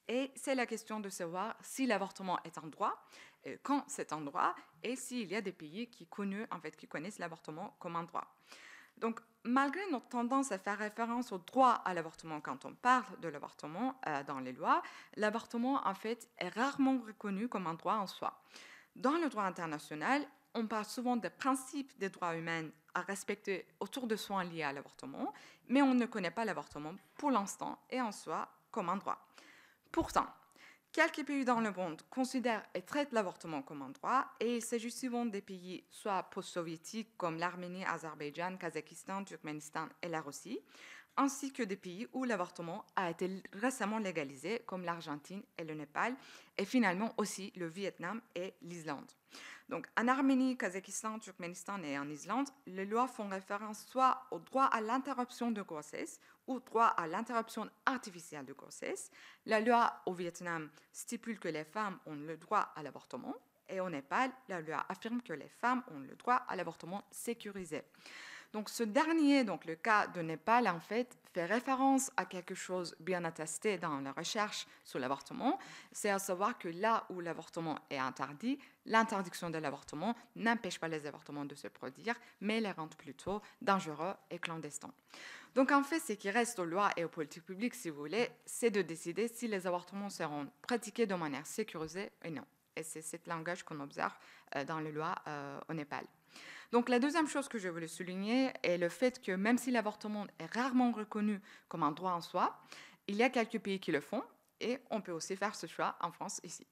Et c'est la question de savoir si l'avortement est un droit, quand c'est un droit, et s'il y a des pays qui connaissent l'avortement comme un droit. Donc, malgré notre tendance à faire référence au droit à l'avortement quand on parle de l'avortement dans les lois, l'avortement, en fait, est rarement reconnu comme un droit en soi. Dans le droit international, on parle souvent des principes des droits humains à respecter autour de soins liés à l'avortement, mais on ne connaît pas l'avortement pour l'instant et en soi comme un droit. Pourtant, quelques pays dans le monde considèrent et traitent l'avortement comme un droit, et il s'agit souvent des pays soit post-soviétiques comme l'Arménie, Azerbaïdjan, Kazakhstan, Turkménistan et la Russie, ainsi que des pays où l'avortement a été récemment légalisé comme l'Argentine et le Népal, et finalement aussi le Vietnam et l'Islande. Donc en Arménie, Kazakhstan, Turkménistan et en Islande, les lois font référence soit au droit à l'interruption de grossesse ou droit à l'interruption artificielle de grossesse. La loi au Vietnam stipule que les femmes ont le droit à l'avortement et au Népal, la loi affirme que les femmes ont le droit à l'avortement sécurisé. Donc ce dernier, donc le cas de Népal, en fait référence à quelque chose bien attesté dans la recherche sur l'avortement, c'est à savoir que là où l'avortement est interdit, l'interdiction de l'avortement n'empêche pas les avortements de se produire, mais les rend plutôt dangereux et clandestins. Donc en fait, ce qui reste aux lois et aux politiques publiques, si vous voulez, c'est de décider si les avortements seront pratiqués de manière sécurisée et non. Et c'est ce langage qu'on observe dans les lois au Népal. Donc la deuxième chose que je voulais souligner est le fait que même si l'avortement est rarement reconnu comme un droit en soi, il y a quelques pays qui le font et on peut aussi faire ce choix en France ici.